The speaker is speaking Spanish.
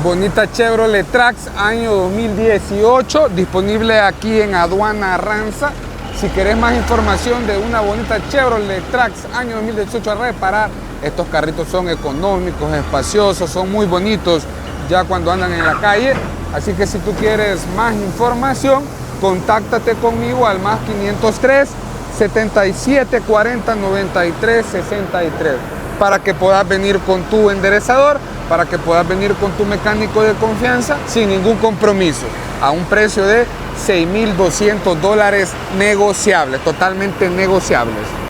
Bonita Chevrolet Trax año 2018, disponible aquí en Aduana Ranza. Si querés más información de una bonita Chevrolet Trax año 2018 a reparar, estos carritos son económicos, espaciosos, son muy bonitos ya cuando andan en la calle. Así que si tú quieres más información, contáctate conmigo al más 503 77 40 93 63 para que puedas venir con tu enderezador, para que puedas venir con tu mecánico de confianza sin ningún compromiso, a un precio de $6,200 negociables, totalmente negociables.